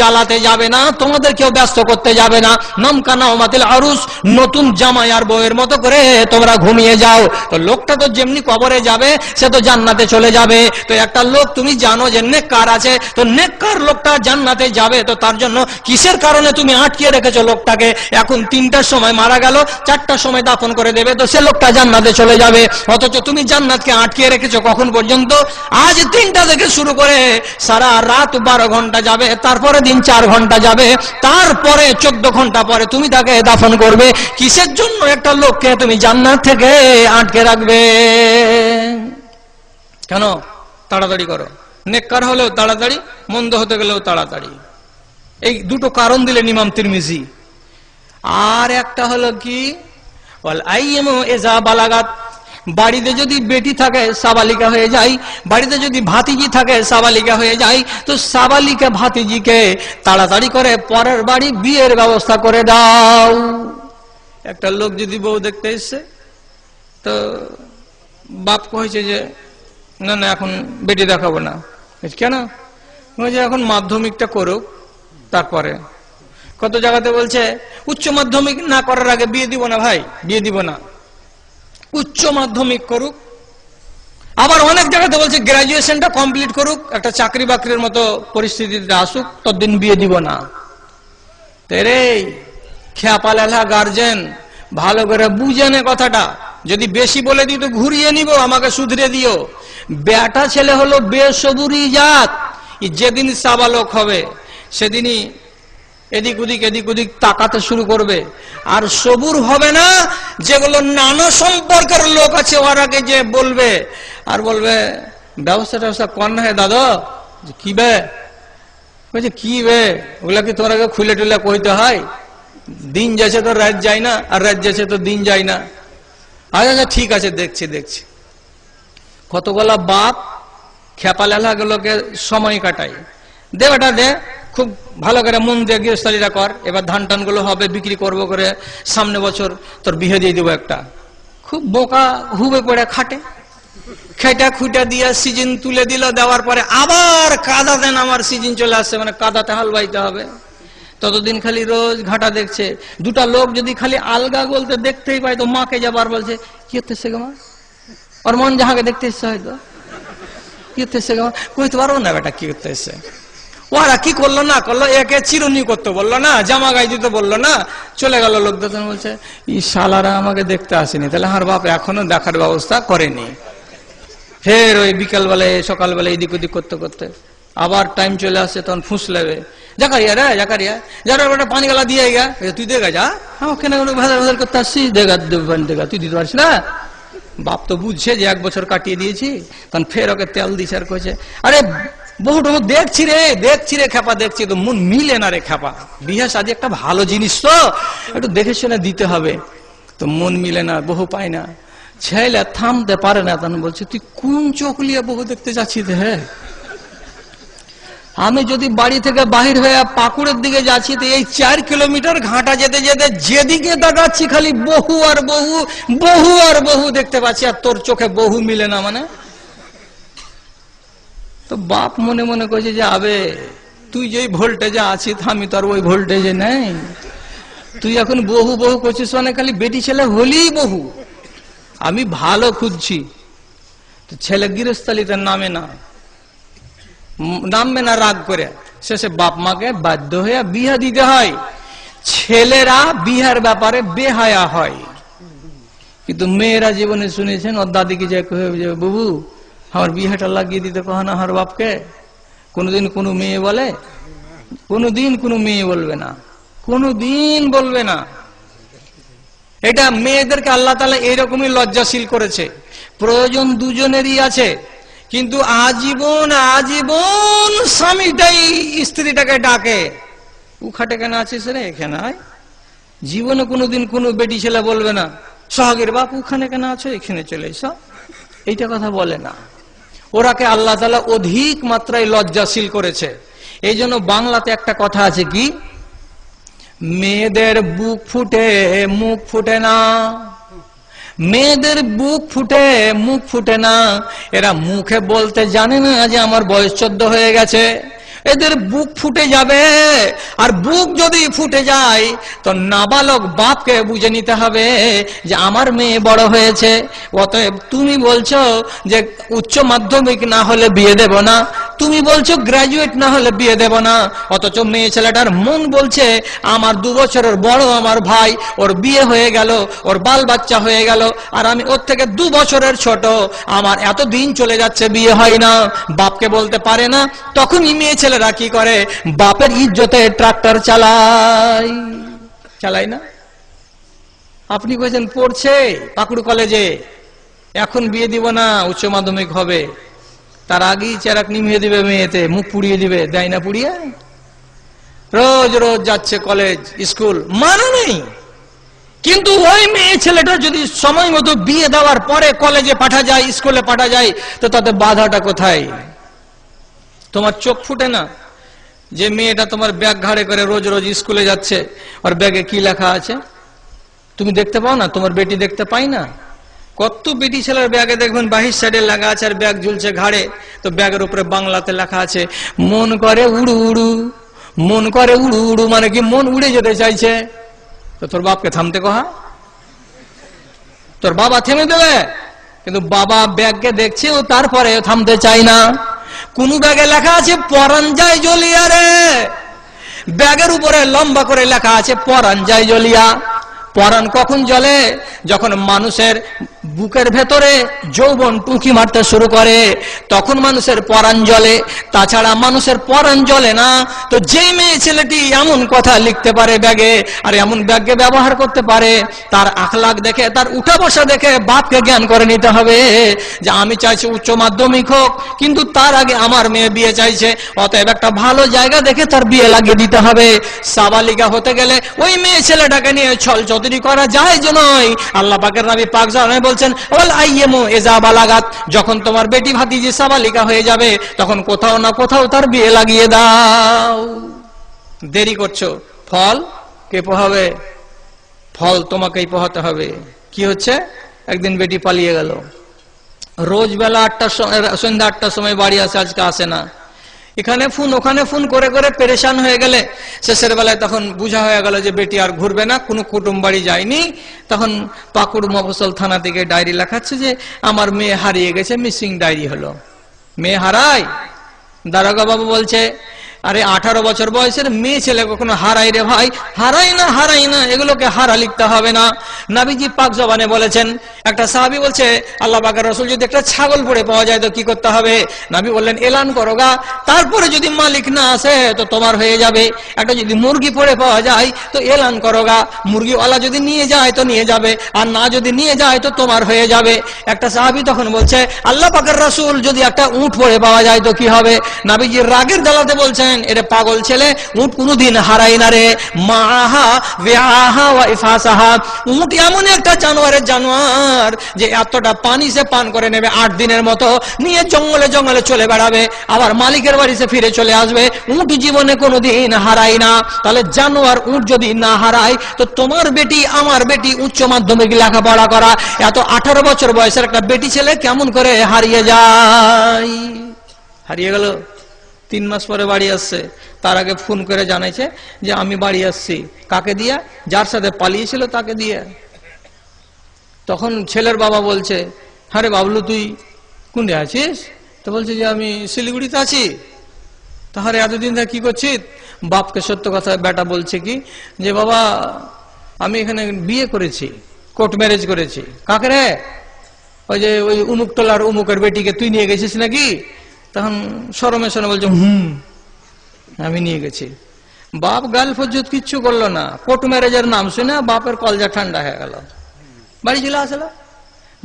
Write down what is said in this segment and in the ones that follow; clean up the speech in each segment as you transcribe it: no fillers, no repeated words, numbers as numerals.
জ্বালাতে যাবে না, তোমাদের কেউ ব্যস্ত করতে যাবে না। নামকানা ওমাতিল আরুস, নতুন জামাই আর বউয়ের মতো করে তোমরা ঘুমিয়ে যাও। তো লোকটা তো যেমনি কবরে যাবে সে তো জান্নাতে চলে যাবে। তো একটা লোক তুমি জানো যে নেককার আছে, তো নেককার লোকটা জান্নাতে যাবে, তো তার জন্য কিসের কারণে তুমি আটকিয়ে রেখেছো লোকটাকে? এখন 3টার সময় মারা গেল, 4টার সময় দাফন করে দেবে, তো সে লোকটা জান্নাতে চলে যাবে। অথচ তুমি জান্নাতকে আটকিয়ে রেখেছো কখন পর্যন্ত? আজ 3টা থেকে শুরু করে সারা রাত 12 ঘন্টা যাবে, তারপরে দিন 4 ঘন্টা যাবে, তারপরে 14 ঘন্টা পরে তুমি তাকে দাফন করবে। কিসের জন্য একটা লোককে তুমি জান্নাত থেকে আটকে রাখবে? কেন? তাড়াতাড়ি করো। নেককার হলেও তাড়াতাড়ি, মন্দ হতে গেলেও তাড়াতাড়ি। এই দুটো কারণ দিলেন ইমাম তিরমিজি। আর একটা হলো কি, ওয়াল আইয়ামু ইযা বালাগাত, বাড়িতে যদি বেটি থাকে সাবালিকা হয়ে যায়, বাড়িতে যদি ভাতিজি থাকে সাবালিকা হয়ে যায়, তো সাবালিকা ভাতিজিকে তাড়াতাড়ি করে পরের বাড়ি বিয়ের ব্যবস্থা করে দাও। একটা লোক যদি বউ দেখতে এসছে, তো বাপ কইছে যে না না এখন বেটি দেখাবো না। কেন? এখন মাধ্যমিকটা করুক, তারপরে। কত জায়গাতে বলছে উচ্চ মাধ্যমিক না করার আগে বিয়ে দিব না ভাই, বিয়ে দিব না, উচ্চ মাধ্যমিক করুক। আবার অনেক জায়গাতে বলছে গ্রাজুয়েশনটা কমপ্লিট করুক, একটা চাকরি বাকরির মতো পরিস্থিতিতে আসুক, ততদিন বিয়ে দিব না। তেরে খেয়াপালেলা গার্জেন ভালো করে বুঝে নে কথাটা। যদি বেশি বলে দিই তো ঘুরিয়ে নিব, আমাকে শুধরে দিও। বেটা ছেলে হলো বেসবুরি জাত, যেদিন সাবালক হবে সেদিনই এদিক ওদিক তাকাতে শুরু করবে। আর সবুর হবে না, যেগুলো নানা সম্পর্কের লোক আছে ওরাকে যে বলবে, আর বলবে ব্যবস্থা কর না হে দাদা। কি বে বলছে, কি বে ওগুলা কি তোমরা খুলে টুলে কইতে হয়? দিন যাচ্ছে তো রাত যায় না, আর রাত যাচ্ছে তো দিন যায় না। আচ্ছা ঠিক আছে, দেখছি। কতগুলা বাপ খেপালেলা গুলোকে সময় কাটায়। দে বেটা দে, খুব ভালো করে মন দিয়ে গৃহস্থালীরা কর, এবার ধান টান গুলো হবে বিক্রি করবো করে, সামনে বছর তোর বিয়ে দিয়ে দেবো একটা। খুব বোকা হুবে পড়ে খাটে, খেটা খুঁটা দিয়ে সিজন তুলে দিল, দেওয়ার পরে আবার কাদাতে নামার সিজন চলে আসছে, মানে কাদাতে হাল বাইতে হবে। ততদিন খালি রোজ ঘাটা দেখছে। দুটা লোক যদি খালি আলগা বলতে দেখতেই পাই, তো মাকে যাবার বলছে কি হতেছে গো মা, ওর মন যাহাকে দেখতে এসছে হয়তো, কি হতেছে গো মা, কইতে পারবো না বেটা কি করতে এসছে। ওরা কি করলো না করলো, একে চিরুনি করতে বললো না, জামা গায়ে দিতে বললো না, চলে গেল। লোক দেখতে বলছে ই শালারা আমাকে দেখতে আসেনি, তাহলে হার বাপ এখনো দেখার ব্যবস্থা করেনি। ফের ওই বিকালবেলায় সকালবেলা এদিক ওদিক করতে করতে আবার টাইম চলে আসছে, তখন ফুঁস লেবে, জাকারিয়া রে জাকারিয়া, যারা ওটা পানি গালা দিয়ে গা, তুই দেখা যা, ওখানে ভেজাল করতে আসছিস, দেখা তুই দিতে পারছিস না। বাপ তো বুঝছে যে 1 বছর কাটিয়ে দিয়েছি, তখন ফের ওকে তেল দিছে আর কইছে আরে বহুটা দেখছি রে খেপা, দেখছি তো মন মিলে না রে খেপা, বিয়ে শাদী একটা ভালো জিনিস তো একটু দেখে শুনে দিতে হবে, তো মন মিলে না, বহু পায় না। ছেলে থামতে পারে না, তখন বলছে তুই কোন চোখ লিয়ে বহু দেখতে যাচ্ছিস? হ্যাঁ, আমি যদি বাড়ি থেকে বাহির হয়ে পাকুড়ের দিকে যাচ্ছি, তো এই 4 কিলোমিটার ঘাটা যেতে যেতে যেদিকে তাকাচ্ছি খালি বহু আর বহু দেখতে পাচ্ছি, আর তোর চোখে বহু মিলে না। মানে তো বাপ মনে মনে কইছে যে আবে তুই যেই ভোল্টেজে আছিস, আমি তো আর ওই ভোল্টেজে নেই। তুই এখন বহু করছিস, মানে খালি বেটি ছেলে হলেই বহু। আমি ভালো খুঁজছি, তো ছেলে গৃহস্থালিতে নামে না, রাগ করে শেষে বাপ মাকে বাধ্য হয়ে বিয়া দিতে হয়। ছেলেরা বিহার ব্যাপারে বেহায়া হয়, কিন্তু মেয়েরা জীবনে শুনেছেন ওর দাদিকে যে বাবু আমার বিয়েটা লাগিয়ে দিতে কহ না হার বাপকে। কোনোদিন কোনো মেয়ে বলে? কোনোদিন কোনো মেয়ে বলবে না, কোনোদিন বলবে না। এটা মেয়েদেরকে আল্লাহ তাআলা এইরকমই লজ্জাশীল করেছে। প্রয়োজন দুজনেরই আছে, কিন্তু আজীবন স্বামীটাই স্ত্রীটাকে ডাকে, উখাটে কেন আছিস রে, এখানে আয়। জীবনে কোনোদিন কোনো বেটি ছেলে বলবে না সোহাগের বাপ ওখানে কেন আছো, এখানে চলে এসো, এইটা কথা বলে না। ওরাকে আল্লাহ তাআলা অধিক মাত্রায় লজ্জাশীল করেছে। এই জন্য বাংলাতে একটা কথা আছে কি, মেয়েদের বুক ফুটে মুখ ফুটে না। মেয়েদের বুক ফুটে মুখ ফুটে না, এরা মুখে বলতে জানে না যে আমার বয়স 14 হয়ে গেছে। এদের বুক ফুটে যাবে। আর বুক যদি ফুটে যায় তো নাবালক বাপকে বুঝে নিতে হবে যে আমার মেয়ে বড় হয়েছে। অতএব তুমি বলছো যে উচ্চ মাধ্যমিক না হলে বিয়ে দেব না, তুমি বলছো গ্রাজুয়েট না হলে বিয়ে দেব না, অথচ মেয়ে ছেলেটার মন বলছে আমার 2 বছরের বড় আমার ভাই, ওর বিয়ে হয়ে গেল, ওর বাল বাচ্চা হয়ে গেল, আর আমি ওর থেকে 2 বছরের ছোট, আমার এত দিন চলে যাচ্ছে বিয়ে হয় না, বাপকে বলতে পারে না। তখনই মেয়ে ছেলেরা কি করে, বাপের ইজ্জতে ট্রাক্টর চালাই না। আপনি বলছেন পড়ছে পাকুড় কলেজে, এখন বিয়ে দিব না, উচ্চ মাধ্যমিক হবে, তার আগেই চেরাক নিমিয়ে দিবে, মেয়েতে মুখ পুড়িয়ে দিবে, দেয় না পুড়িয়ে? রোজ রোজ যাচ্ছে কলেজ স্কুল, মানা নেই। কিন্তু ওই মেয়ে ছেলেটা যদি সময় মতো বিয়ে দেওয়ার পরে কলেজে পাঠা যায়, স্কুলে পাঠা যায়, তো তাতে বাধাটা কোথায়? তোমার চোখ ফুটে না যে মেয়েটা তোমার ব্যাগ ঘাড়ে করে রোজ রোজ স্কুলে যাচ্ছে, আর ব্যাগে কি লেখা আছে তুমি দেখতে পাও না? তোমার বেটি দেখতে পাই না? কত বেটি ছেলের ব্যাগে দেখবেন বাহির সাইডে লেখা আছে, আর ব্যাগ ঝুলছে ঘাড়ে, তো ব্যাগের উপরে বাংলাতে লেখা আছে মন করে উড়ু উড়ু। মন করে উড়ু উড়ু মানে কি মন উড়ে যেতে চাইছে। তো তোর বাপকে থামতে কহা, তোর বাবা থেমে দেবে, কিন্তু বাবা ব্যাগকে দেখছে ও তারপরে থামতে চাই না। কোন ব্যাগে লেখা আছে পরান যায় জ্বলিয়া রে, ব্যাগের উপরে লম্বা করে লেখা আছে পরান যায় জ্বলিয়া। পরান কখন জ্বলে? যখন মানুষের বুকের ভেতরে যৌবন টুকি মারতে শুরু করে, তখন মানুষের পরান জ্বলে, তাছাড়া মানুষের পরান জ্বলে না। তো যে মেয়ে ছেলেটি এমন কথা লিখতে পারে ব্যাগে, আর এমন ব্যাগকে ব্যবহার করতে পারে, তার আখলাক দেখে, তার উঠা বসা দেখে বাপকে জ্ঞান করে নিতে হবে যে আমি চাইছি উচ্চ মাধ্যমিক হোক, কিন্তু তার আগে আমার মেয়ে বিয়ে চাইছে, অতএব একটা ভালো জায়গা দেখে তার বিয়ে লাগিয়ে দিতে হবে। সাবালিকা হতে গেলে ওই মেয়ে ছেলেটাকে নিয়ে ছল চতুরি করা যায় যে নয়। আল্লাহ পাকের নবী পাক জানে বলছেন ওয়াল আইয়ামু ইজা বালাগাত, যখন তোমার বেটি ভাতিজি সাবালিকা হয়ে যাবে তখন কোথাও না কোথাও তার বিয়ে লাগিয়ে দাও। দেরি করছো, ফল কে পোহাবে? ফল তোমাকেই পোহাতে হবে। কি হচ্ছে, একদিন বেটি পালিয়ে গেল, রোজ বেলা 8টার সময়, সন্ধ্যা 8টার সময় বাড়ি আসে, আজকে আসে না। এখানে ফোন ওখানে ফোন করে করে পেরেশান হয়ে গেলে শেষের বেলায় তখন বুঝা হয়ে গেল যে বেটি আর ঘুরবে না, কোনো কুটুম বাড়ি যায়নি। তখন পাকুড় মফস্বল থানা থেকে ডায়েরি লেখাচ্ছে যে আমার মেয়ে হারিয়ে গেছে, মিসিং ডায়েরি হলো। মেয়ে হারায়? দারোগা বাবু বলছে আরে 18 বছর বয়সের মেয়ে ছেলে কখনো হারাই রে ভাই? হারাই না, এগুলোকে হারা লিখতে হবে না। নবীজি পাক জবানে বলেছেন, একটা সাহাবী বলছে আল্লাহ পাকের রাসূল যদি একটা ছাগল পড়ে পাওয়া যায় তো কি করতে হবে? নবী বললেন এলান করোগা, তারপরে যদি মালিক না আসে তো তোমার হয়ে যাবে। একটা যদি মুরগি পড়ে পাওয়া যায় তো এলান করোগা, মুরগিওয়ালা যদি নিয়ে যায় তো নিয়ে যাবে, আর না যদি নিয়ে যায় তো তোমার হয়ে যাবে। একটা সাহাবী তখন বলছে আল্লাহ পাকের রাসূল যদি একটা উট পড়ে পাওয়া যায় তো কি হবে? নবীজি রাগের জ্বালাতে বলছেন এরে পাগল ছেলে, উট কোনদিন হারাই না রে। মাহা বিআহা ওয়া ইফাসাহা, উট এমন একটা জানোয়ার যে এতটা পানি সে পান করে নেবে, 8 দিনের মতো নিয়ে জঙ্গলে জঙ্গলে চলে বেড়াবে, আবার মালিকের বাড়িতে ফিরে চলে আসবে। উট জীবনে কোনোদিন হারাই না। তাহলে জানোয়ার উট যদি না হারায় তো তোমার বেটি আমার বেটি উচ্চ মাধ্যমিক লেখাপড়া করা এত 18 বছর বয়সের একটা বেটি ছেলে কেমন করে হারিয়ে যায়? হারিয়ে গেল, 3 মাস পরে বাড়ি আসছে, তার আগে ফোন করে জানাইছে যে আমি বাড়ি আসছি। কাকে দিয়া? যার সাথে পালিয়েছিল তাকে দিয়ে। তখন ছেলের বাবা বলছে আরে বাবলু তুই কোনটা আছিস? তো বলছে যে আমি শিলিগুড়িতে আছি। তাহলে এতদিন ধরে কি করছিস? বাপকে সত্য কথা বেটা বলছে কি যে বাবা আমি এখানে বিয়ে করেছি, কোর্ট ম্যারেজ করেছি। কাকে রে? ওই যে ওই উমুক টলার উমুকের বেটিকে তুই নিয়ে গেছিস নাকি? তখন শরমে শরমে বলছে আমি নিয়ে গেছি। বাপ গাল ফজ্জত কিচ্ছু করলো না, কোর্ট ম্যারেজের নাম শুনে বাপের কলজা ঠান্ডা হয়ে গেল। বাড়ি চলে আসলো,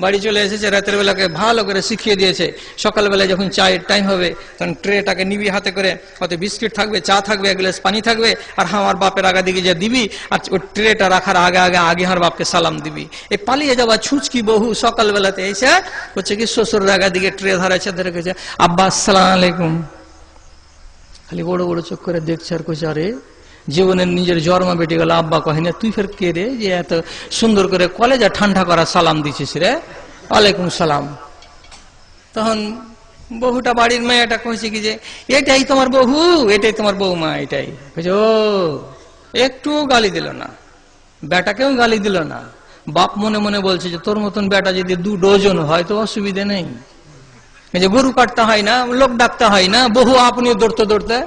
বাড়ি চলে এসেছে, রাতের বেলাকে ভালো করে শিখিয়ে দিয়েছে। সকালবেলায় যখন চায়ের টাইম হবে তখন ট্রেটাকে নিবি হাতে করে, হয়তো বিস্কিট থাকবে, চা থাকবে, এক গ্লাস পানি থাকবে, আর আমার বাপের আগা দিকে যে দিবি, আর ওই ট্রেটা রাখার আগে আগে আগে আমার বাপকে সালাম দিবি। এই পালিয়ে যাওয়া ছুঁচকি বহু সকালবেলাতে এসে হচ্ছে কি শ্বশুর আগা দিকে ট্রে ধরেছে, ধরে গেছে আব্বা আসসালাম আলাইকুম। খালি বড় বড় চোখ করে দেখছে আর কইছে আরে জীবনের নিজের জন্মা বেটে গেল, আব্বা কহে না তুই ফের কে রে যে এত সুন্দর করে কলেজা ঠান্ডা করা সালাম দিছিস রে? ওয়ালাইকুম সালাম। তখন বহুটা বাড়ির মেয়েটা কইছে কি যে এটাই তোমার বহু, এটাই তোমার বৌমা, এটাই কইছে। ও একটু গালি দিল না, বেটাকেও গালি দিল না। বাপ মনে মনে বলছে যে তোর মতন বেটা যদি 2 ডজন হয় তো অসুবিধা নেই, যে গরু কাটতে হয় না, লোক ডাকতে হয় না, বহু আপনিও দৌড়তে দৌড়তে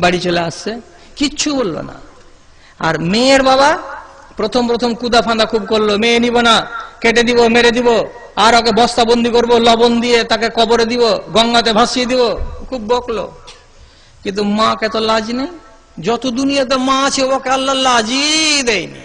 বাড়ি চলে আসছে, কিচ্ছু বললো না। আর মেয়ের বাবা প্রথম প্রথম কুদা ফাঁদা খুব করলো, মেয়ে নিব না, কেটে দিব, মেরে দিব, আর ওকে বস্তা বন্দি করবো, লবণ দিয়ে তাকে কবরে দিব, গঙ্গাতে ভাসিয়ে দিব, খুব বকলো। কিন্তু মাকে তো লাজ নেই, যত দুনিয়াতে মা আছে ওকে আল্লাহ লাজই দেয়নি।